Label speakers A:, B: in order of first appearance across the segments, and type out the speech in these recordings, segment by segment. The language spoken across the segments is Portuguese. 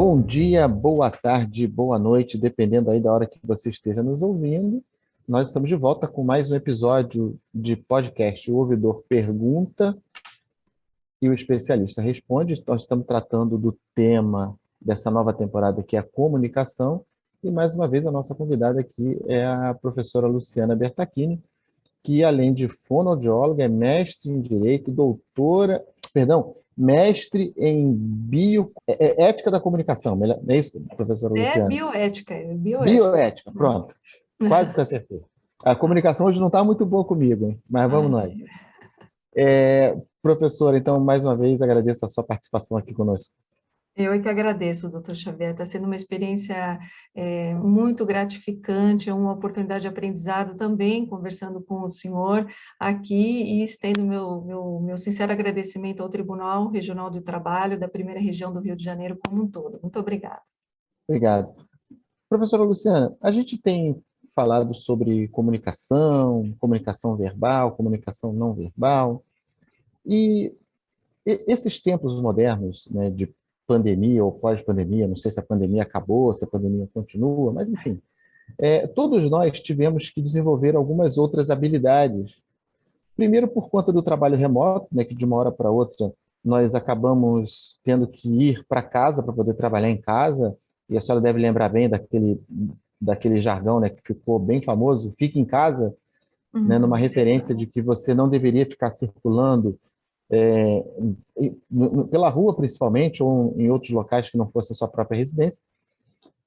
A: Bom dia, boa tarde, boa noite, dependendo aí da hora que você esteja nos ouvindo. Nós estamos de volta com mais um episódio de podcast. O ouvidor pergunta e o especialista responde. Nós estamos tratando do tema dessa nova temporada, que é a comunicação. E mais uma vez a nossa convidada aqui é a professora Luciana Bertacchini, que além de fonoaudióloga, é mestre em Direito, mestre em ética da comunicação. É isso, professora
B: É
A: Luciana?
B: bioética, é bioética.
A: Bioética, pronto. Quase que eu acertei. A comunicação hoje não está muito boa comigo, hein? Mas vamos nós.
B: Ai,
A: Professora, então, mais uma vez, agradeço a sua participação aqui conosco.
B: eu é que agradeço, doutor Xavier. Está sendo uma experiência muito gratificante, é uma oportunidade de aprendizado também, conversando com o senhor aqui e estendo meu sincero agradecimento ao Tribunal Regional do Trabalho da Primeira Região do Rio de Janeiro como um todo. Muito obrigada.
A: Obrigado. Professora Luciana, a gente tem falado sobre comunicação, comunicação verbal, comunicação não verbal, e esses tempos modernos, né, de pandemia ou pós-pandemia, não sei se a pandemia acabou, se a pandemia continua, mas enfim, todos nós tivemos que desenvolver algumas outras habilidades. Primeiro, por conta do trabalho remoto, né, que de uma hora para outra nós acabamos tendo que ir para casa para poder trabalhar em casa, e a senhora deve lembrar bem daquele jargão, né, que ficou bem famoso, fique em casa, né, numa referência de que você não deveria ficar circulando é, pela rua, principalmente, ou em outros locais que não fosse a sua própria residência.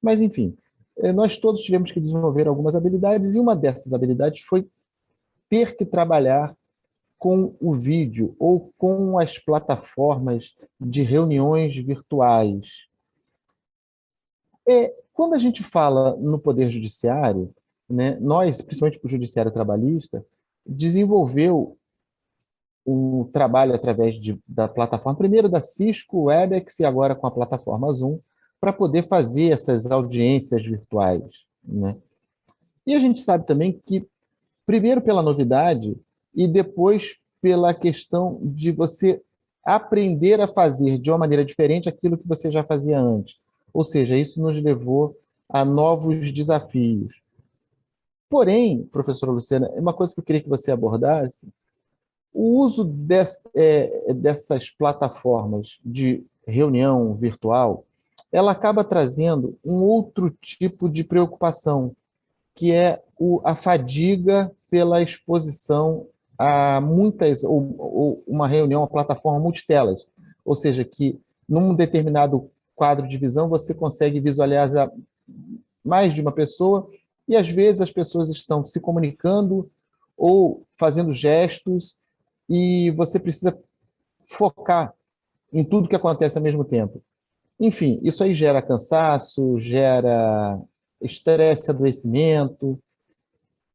A: Mas, enfim, nós todos tivemos que desenvolver algumas habilidades, e uma dessas habilidades foi ter que trabalhar com o vídeo ou com as plataformas de reuniões virtuais. Quando a gente fala no Poder Judiciário, né, nós, principalmente para o Judiciário Trabalhista, desenvolveu o trabalho através da plataforma, primeiro da Cisco Webex e agora com a plataforma Zoom, para poder fazer essas audiências virtuais, né? E a gente sabe também que, primeiro pela novidade e depois pela questão de você aprender a fazer de uma maneira diferente aquilo que você já fazia antes. Ou seja, isso nos levou a novos desafios. Porém, professora Luciana, uma coisa que eu queria que você abordasse: o uso dessas plataformas de reunião virtual, ela acaba trazendo um outro tipo de preocupação, que é a fadiga pela exposição a ou uma reunião, uma plataforma multitelas. Ou seja, que num determinado quadro de visão você consegue visualizar mais de uma pessoa, e às vezes as pessoas estão se comunicando ou fazendo gestos, e você precisa focar em tudo que acontece ao mesmo tempo. Enfim, isso aí gera cansaço, gera estresse, adoecimento.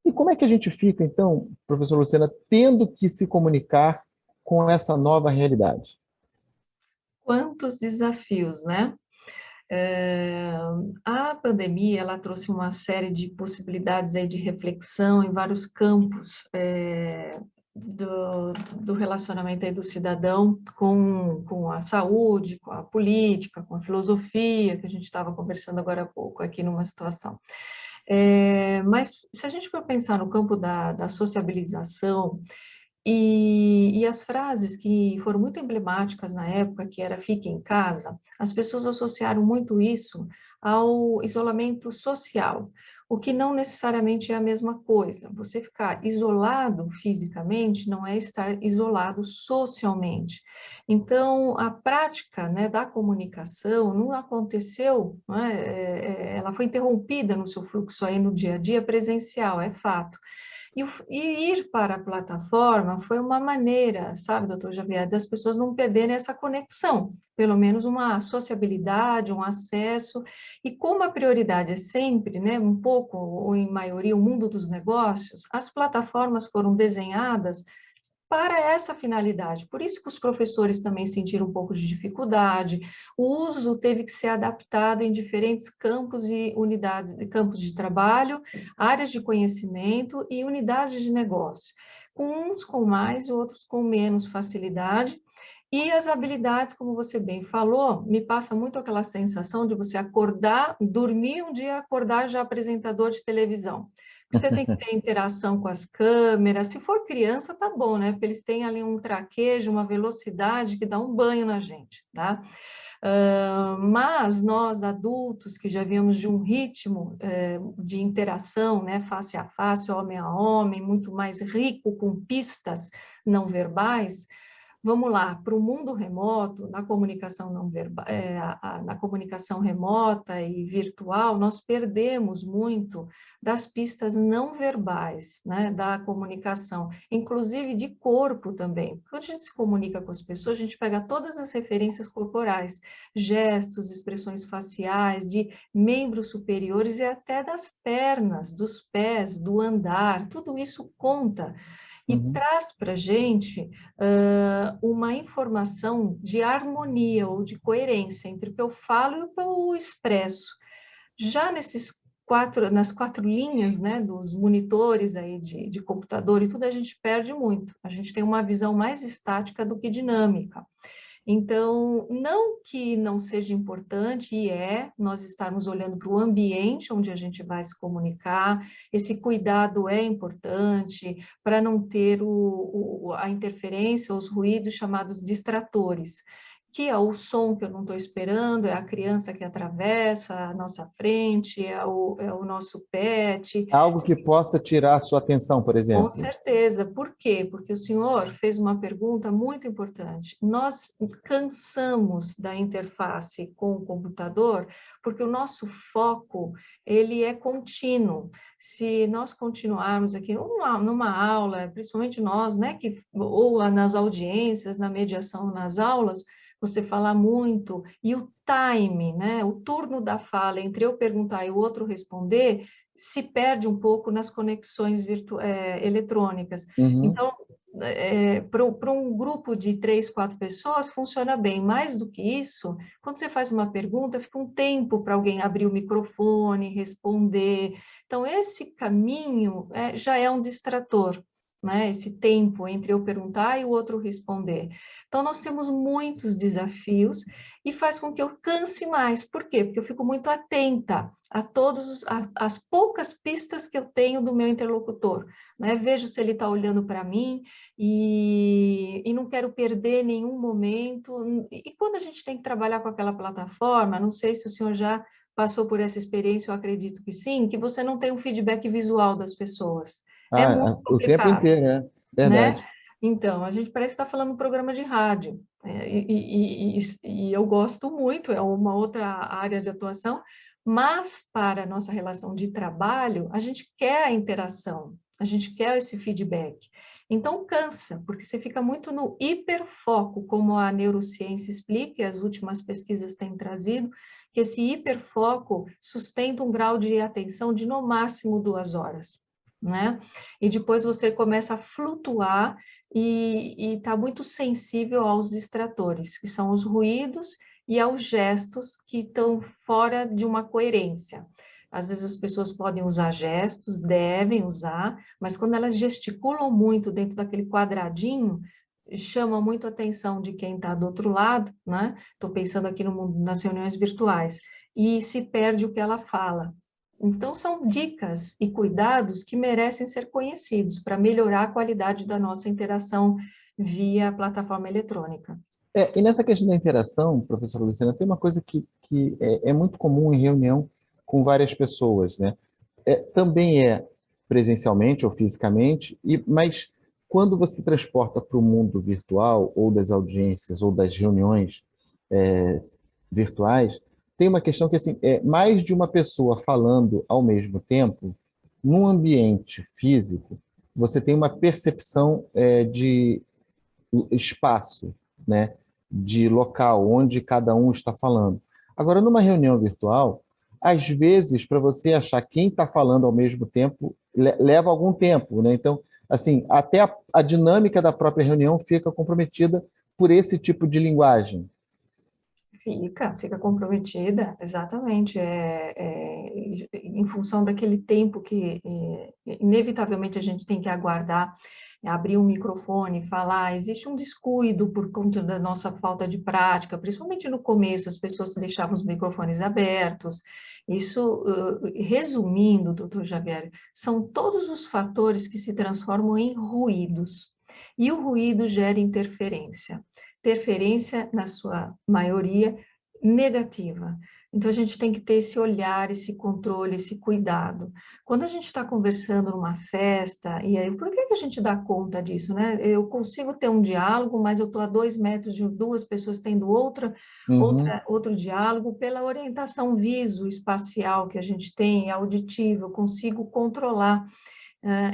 A: E como é que a gente fica, então, professor Luciana, tendo que se comunicar com essa nova realidade?
B: Quantos desafios, né? É, a pandemia ela trouxe uma série de possibilidades aí de reflexão em vários campos do relacionamento aí do cidadão com a saúde, com a política, com a filosofia, que a gente estava conversando agora há pouco aqui numa situação. Mas se a gente for pensar no campo da sociabilização, e as frases que foram muito emblemáticas na época, que era fique em casa, as pessoas associaram muito isso ao isolamento social, o que não necessariamente é a mesma coisa. Você ficar isolado fisicamente não é estar isolado socialmente. Então, a prática, né, da comunicação não aconteceu, né, ela foi interrompida no seu fluxo aí no dia a dia presencial, é fato. E ir para a plataforma foi uma maneira, sabe, doutor Javier, das pessoas não perderem essa conexão, pelo menos uma sociabilidade, um acesso, e como a prioridade é sempre, né, um pouco, ou em maioria, o mundo dos negócios, as plataformas foram desenhadas para essa finalidade. Por isso que os professores também sentiram um pouco de dificuldade, o uso teve que ser adaptado em diferentes campos e unidades, campos de trabalho, áreas de conhecimento e unidades de negócio, com uns com mais e outros com menos facilidade, E as habilidades, como você bem falou, me passa muito aquela sensação de você acordar, dormir um dia, acordar já apresentador de televisão. Você tem que ter interação com as câmeras. Se for criança, tá bom, né? Porque eles têm ali um traquejo, uma velocidade que dá um banho na gente, tá? Mas nós, adultos, que já viemos de um ritmo de interação, né, face a face, homem a homem, muito mais rico, com pistas não verbais, vamos lá, para o mundo remoto, na comunicação não verbal, na comunicação remota e virtual, nós perdemos muito das pistas não verbais, né, da comunicação, inclusive de corpo também. Quando a gente se comunica com as pessoas, a gente pega todas as referências corporais, gestos, expressões faciais, de membros superiores e até das pernas, dos pés, do andar, tudo isso conta e
A: Uhum.
B: traz para a gente uma informação de harmonia ou de coerência entre o que eu falo e o que eu expresso. Já nas quatro linhas, né, dos monitores aí de computador e tudo, a gente perde muito. A gente tem uma visão mais estática do que dinâmica. Então, não que não seja importante, e nós estarmos olhando para o ambiente onde a gente vai se comunicar, esse cuidado é importante para não ter a interferência, os ruídos chamados distratores, que é o som que eu não estou esperando, é a criança que atravessa a nossa frente, é o nosso pet.
A: Algo que possa tirar a sua atenção, por
B: Com
A: exemplo.
B: certeza. Por quê? Porque o senhor fez uma pergunta muito importante. Nós cansamos da interface com o computador porque o nosso foco, ele é contínuo. Se nós continuarmos aqui numa aula, principalmente nós, né, ou nas audiências, na mediação nas aulas, você fala muito, e o time, né, o turno da fala entre eu perguntar e o outro responder, se perde um pouco nas conexões eletrônicas.
A: Uhum.
B: Então, para um grupo de 3, 4 pessoas, funciona bem. Mais do que isso, quando você faz uma pergunta, fica um tempo para alguém abrir o microfone, responder. Então, esse caminho já é um distrator, né? Esse tempo entre eu perguntar e o outro responder. Então, nós temos muitos desafios e faz com que eu canse mais. Por quê? Porque eu fico muito atenta a todas as poucas pistas que eu tenho do meu interlocutor, né? Vejo se ele está olhando para mim e não quero perder nenhum momento. E quando a gente tem que trabalhar com aquela plataforma, não sei se o senhor já passou por essa experiência, eu acredito que sim, que você não tem um feedback visual das pessoas. É muito
A: O tempo
B: complicado,
A: inteiro, né?
B: né?
A: Verdade.
B: Então, a gente parece estar falando um programa de rádio, e eu gosto muito, é uma outra área de atuação, mas para a nossa relação de trabalho, a gente quer a interação, a gente quer esse feedback. Então, cansa, porque você fica muito no hiperfoco, como a neurociência explica, e as últimas pesquisas têm trazido, que esse hiperfoco sustenta um grau de atenção de no máximo 2 horas, né? E depois você começa a flutuar e está muito sensível aos distratores, que são os ruídos e aos gestos que estão fora de uma coerência. Às vezes as pessoas podem usar gestos, devem usar, mas quando elas gesticulam muito dentro daquele quadradinho, chama muito a atenção de quem está do outro lado, né? Estou pensando aqui no mundo, nas reuniões virtuais, e se perde o que ela fala. Então, são dicas e cuidados que merecem ser conhecidos para melhorar a qualidade da nossa interação via plataforma eletrônica.
A: E nessa questão da interação, professora Luciana, tem uma coisa que é muito comum em reunião com várias pessoas, né? Também é presencialmente ou fisicamente, mas quando você transporta para o mundo virtual, ou das audiências, ou das reuniões virtuais, tem uma questão que assim, é mais de uma pessoa falando ao mesmo tempo, num ambiente físico, você tem uma percepção de espaço, né, de local onde cada um está falando. Agora, numa reunião virtual, às vezes, para você achar quem está falando ao mesmo tempo, leva algum tempo, né? Então, assim, até a dinâmica da própria reunião fica comprometida por esse tipo de linguagem.
B: Fica comprometida, exatamente. Em função daquele tempo que inevitavelmente a gente tem que aguardar, abrir um microfone, falar. Existe um descuido por conta da nossa falta de prática, principalmente no começo, as pessoas deixavam os microfones abertos. Isso, resumindo, doutor Xavier, são todos os fatores que se transformam em ruídos. E o ruído gera interferência. Interferência, na sua maioria, negativa. Então, a gente tem que ter esse olhar, esse controle, esse cuidado. Quando a gente está conversando numa festa, e aí, por que a gente dá conta disso, né? Eu consigo ter um diálogo, mas eu estou a 2 metros de duas pessoas tendo outro diálogo, pela orientação visoespacial que a gente tem, auditiva, eu consigo controlar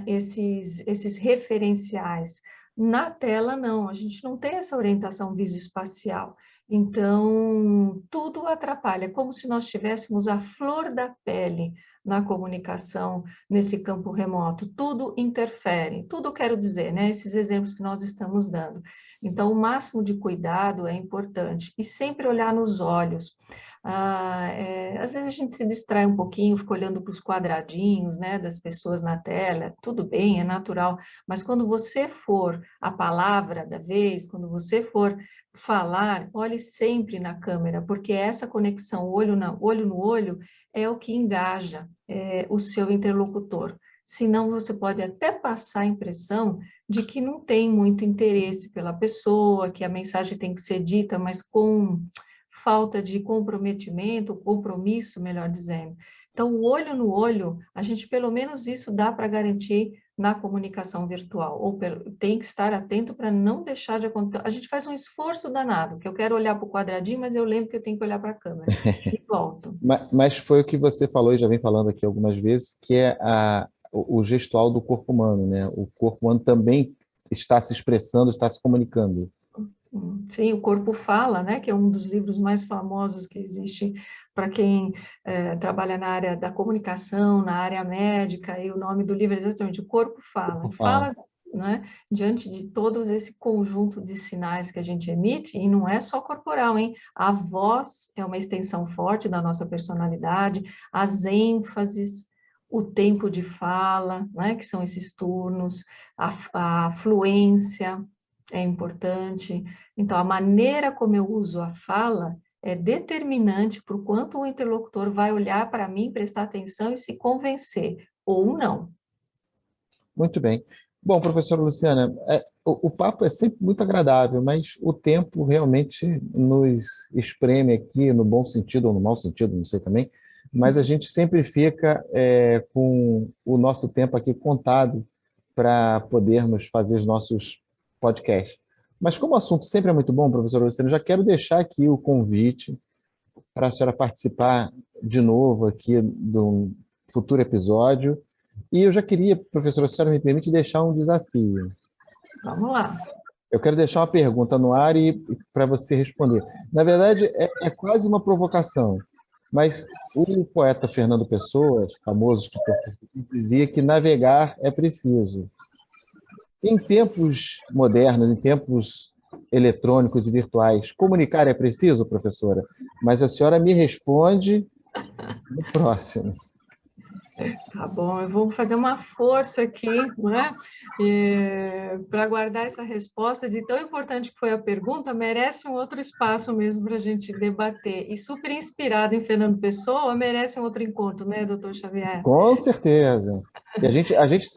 B: esses referenciais. Na tela, não, a gente não tem essa orientação visoespacial. Então, tudo atrapalha, como se nós tivéssemos a flor da pele na comunicação, nesse campo remoto. Tudo interfere, tudo quero dizer, né? Esses exemplos que nós estamos dando. Então, o máximo de cuidado é importante. E sempre olhar nos olhos. Às vezes a gente se distrai um pouquinho, fica olhando para os quadradinhos, né, das pessoas na tela, tudo bem, é natural, mas quando você for a palavra da vez, quando você for falar, olhe sempre na câmera, porque essa conexão olho no olho é o que engaja o seu interlocutor. Senão você pode até passar a impressão de que não tem muito interesse pela pessoa, que a mensagem tem que ser dita, mas com falta de comprometimento, compromisso, melhor dizendo. Então, o olho no olho, a gente, pelo menos isso dá para garantir na comunicação virtual, ou tem que estar atento para não deixar de acontecer. A gente faz um esforço danado, que eu quero olhar para o quadradinho, mas eu lembro que eu tenho que olhar para a câmera, e volto.
A: Mas foi o que você falou e já vem falando aqui algumas vezes, que é o gestual do corpo humano, né? O corpo humano também está se expressando, está se comunicando.
B: Sim, O Corpo Fala, né, que é um dos livros mais famosos que existe para quem trabalha na área da comunicação, na área médica, e o nome do livro é exatamente O Corpo Fala.
A: Fala.
B: Fala, né, diante de todo esse conjunto de sinais que a gente emite, e não é só corporal, hein? A voz é uma extensão forte da nossa personalidade, as ênfases, o tempo de fala, né, que são esses turnos, a fluência é importante. Então, a maneira como eu uso a fala é determinante para o quanto o interlocutor vai olhar para mim, prestar atenção e se convencer, ou não.
A: Muito bem. Bom, professora Luciana, o papo é sempre muito agradável, mas o tempo realmente nos espreme aqui, no bom sentido ou no mau sentido, não sei também, mas a gente sempre fica com o nosso tempo aqui contado para podermos fazer os nossos podcasts. Mas como o assunto sempre é muito bom, professora Luciana, eu já quero deixar aqui o convite para a senhora participar de novo aqui de um futuro episódio. E eu já queria, professora, se a senhora me permite, deixar um desafio.
B: Vamos lá.
A: Eu quero deixar uma pergunta no ar e para você responder. Na verdade, é quase uma provocação, mas o poeta Fernando Pessoa, famoso escritor português, dizia que navegar é preciso. Em tempos modernos, em tempos eletrônicos e virtuais, comunicar é preciso, professora? Mas a senhora me responde no próximo.
B: Tá bom, eu vou fazer uma força aqui, né? Para guardar essa resposta de tão importante que foi a pergunta, merece um outro espaço mesmo para a gente debater. E super inspirado em Fernando Pessoa, merece um outro encontro, né, doutor Xavier?
A: Com certeza. E a gente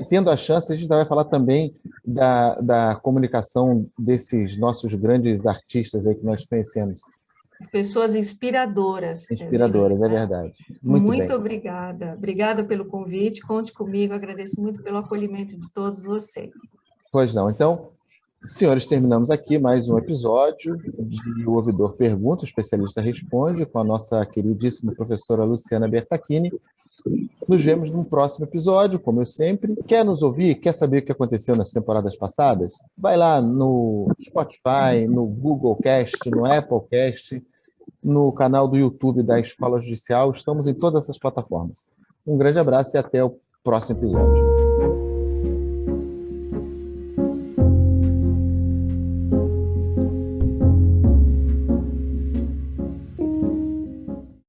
A: tendo a chance, a gente vai falar também da comunicação desses nossos grandes artistas aí que nós conhecemos.
B: Pessoas inspiradoras.
A: Inspiradoras, é verdade. Muito bem.
B: Obrigada. Obrigada pelo convite. Conte comigo. Agradeço muito pelo acolhimento de todos vocês.
A: Pois não. Então, senhores, terminamos aqui mais um episódio de O Ouvidor Pergunta, o Especialista Responde, com a nossa queridíssima professora Luciana Bertacchini. Nos vemos no próximo episódio, como eu sempre. Quer nos ouvir? Quer saber o que aconteceu nas temporadas passadas? Vai lá no Spotify, no Google Cast, no Apple Cast, no canal do YouTube da Escola Judicial. Estamos em todas essas plataformas. Um grande abraço e até o próximo episódio.